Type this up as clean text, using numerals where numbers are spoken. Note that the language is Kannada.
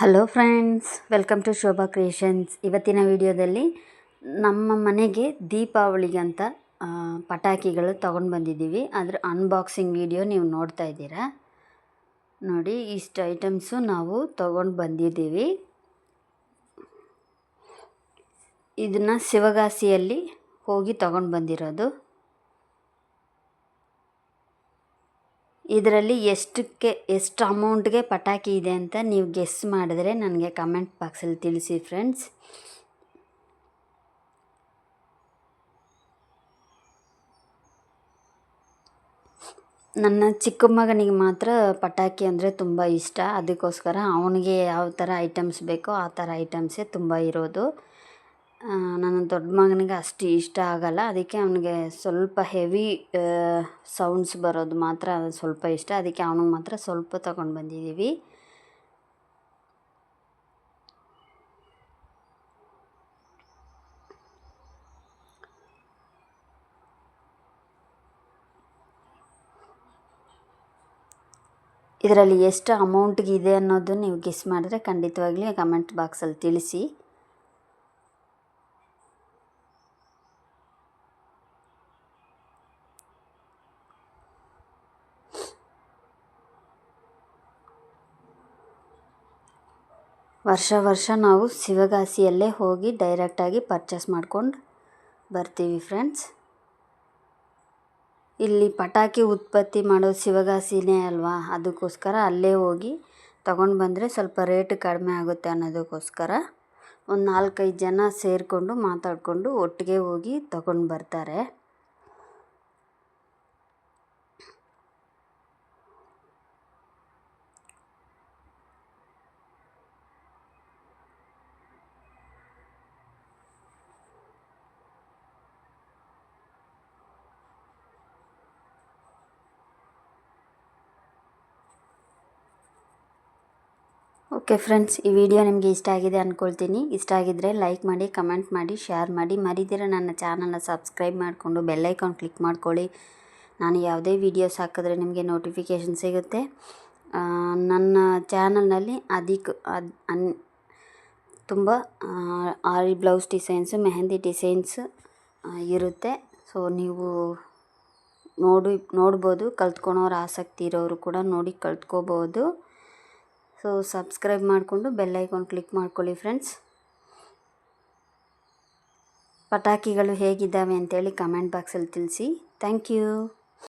Hello friends, welcome to Shobha creations. ಇವತ್ತಿನ ವಿಡಿಯೋದಲ್ಲಿ ನಮ್ಮ ಮನೆಗೆ ದೀಪಾವಳಿಗೆ ಅಂತ ಪಟಾಕಿಗಳು ತೊಗೊಂಡು ಬಂದಿದ್ದೀವಿ. ಅದರ ಅನ್ಬಾಕ್ಸಿಂಗ್ ವಿಡಿಯೋ ನೀವು ನೋಡ್ತಾ ಇದ್ದೀರಾ. ನೋಡಿ, ಇಷ್ಟು ಐಟಮ್ಸು ನಾವು ತೊಗೊಂಡು ಬಂದಿದ್ದೀವಿ. ಇದನ್ನು ಶಿವಗಾಸಿಯಲ್ಲಿ ಹೋಗಿ ತೊಗೊಂಡು ಬಂದಿರೋದು. ಇದರಲ್ಲಿ ಎಷ್ಟು ಅಮೌಂಟ್ಗೆ ಪಟಾಕಿ ಇದೆ ಅಂತ ನೀವು ಗೆಸ್ ಮಾಡಿದ್ರೆ ನನಗೆ ಕಮೆಂಟ್ ಬಾಕ್ಸಲ್ಲಿ ತಿಳಿಸಿ ಫ್ರೆಂಡ್ಸ್. ನನ್ನ ಚಿಕ್ಕ ಮಗನಿಗೆ ಮಾತ್ರ ಪಟಾಕಿ ಅಂದರೆ ತುಂಬ ಇಷ್ಟ. ಅದಕ್ಕೋಸ್ಕರ ಅವನಿಗೆ ಯಾವ ಥರ ಐಟಮ್ಸ್ ಬೇಕೋ ಆ ಥರ ಐಟಮ್ಸೇ ತುಂಬ ಇರೋದು. ನನ್ನ ದೊಡ್ಡ ಮಗನಿಗೆ ಅಷ್ಟು ಇಷ್ಟ ಆಗಲ್ಲ. ಅದಕ್ಕೆ ಅವನಿಗೆ ಸ್ವಲ್ಪ ಹೆವಿ ಸೌಂಡ್ಸ್ ಬರೋದು ಮಾತ್ರ ಸ್ವಲ್ಪ ಇಷ್ಟ. ಅದಕ್ಕೆ ಅವನಿಗೆ ಮಾತ್ರ ಸ್ವಲ್ಪ ತಗೊಂಡು ಬಂದಿದ್ದೀವಿ. ಇದರಲ್ಲಿ ಎಷ್ಟು ಅಮೌಂಟ್ಗಿದೆ ಅನ್ನೋದು ನೀವು ಗೆಸ್ ಮಾಡಿದ್ರೆ ಖಂಡಿತವಾಗ್ಲೂ ಕಮೆಂಟ್ ಬಾಕ್ಸಲ್ಲಿ ತಿಳಿಸಿ. ವರ್ಷ ನಾವು ಶಿವಗಾಸಿಯಲ್ಲೇ ಹೋಗಿ ಡೈರೆಕ್ಟಾಗಿ ಪರ್ಚೇಸ್ ಮಾಡ್ಕೊಂಡು ಬರ್ತೀವಿ ಫ್ರೆಂಡ್ಸ್. ಇಲ್ಲಿ ಪಟಾಕಿ ಉತ್ಪತ್ತಿ ಮಾಡೋದು ಶಿವಗಾಸಿನೇ ಅಲ್ವಾ, ಅದಕ್ಕೋಸ್ಕರ ಅಲ್ಲೇ ಹೋಗಿ ತಗೊಂಡು ಬಂದರೆ ಸ್ವಲ್ಪ ರೇಟ್ ಕಡಿಮೆ ಆಗುತ್ತೆ ಅನ್ನೋದಕ್ಕೋಸ್ಕರ ಒಂದು 4-5 ಜನ ಸೇರಿಕೊಂಡು ಮಾತಾಡಿಕೊಂಡು ಒಟ್ಟಿಗೆ ಹೋಗಿ ತಗೊಂಡು ಬರ್ತಾರೆ. ಓಕೆ ಫ್ರೆಂಡ್ಸ್, ಈ ವಿಡಿಯೋ ನಿಮಗೆ ಇಷ್ಟ ಆಗಿದೆ ಅಂದ್ಕೊಳ್ತೀನಿ. ಇಷ್ಟ ಆಗಿದ್ದರೆ ಲೈಕ್ ಮಾಡಿ, ಕಮೆಂಟ್ ಮಾಡಿ, ಶೇರ್ ಮಾಡಿ. ಮರಿದಿರ ನನ್ನ ಚಾನಲ್ನ ಸಬ್ಸ್ಕ್ರೈಬ್ ಮಾಡಿಕೊಂಡು ಬೆಲ್ಲೈಕಾನ್ ಕ್ಲಿಕ್ ಮಾಡ್ಕೊಳ್ಳಿ. ನಾನು ಯಾವುದೇ ವೀಡಿಯೋಸ್ ಹಾಕಿದ್ರೆ ನಿಮಗೆ ನೋಟಿಫಿಕೇಷನ್ ಸಿಗುತ್ತೆ. ನನ್ನ ಚಾನಲ್ನಲ್ಲಿ ತುಂಬ aari blouse designs, mehndi designs ಇರುತ್ತೆ. ಸೊ ನೀವು ನೋಡ್ಬೋದು. ಕಲ್ತ್ಕೊಳೋರು ಆಸಕ್ತಿ ಇರೋರು ಕೂಡ ನೋಡಿ ಕಲ್ತ್ಕೋಬೋದು. ಸೊ ಸಬ್ಸ್ಕ್ರೈಬ್ ಮಾಡಿಕೊಂಡು ಬೆಲ್ಲೈಕಾನ್ ಕ್ಲಿಕ್ ಮಾಡ್ಕೊಳ್ಳಿ ಫ್ರೆಂಡ್ಸ್. ಪಟಾಕಿಗಳು ಹೇಗಿದ್ದಾವೆ ಅಂತೇಳಿ ಕಮೆಂಟ್ ಬಾಕ್ಸಲ್ಲಿ ತಿಳಿಸಿ. Thank you.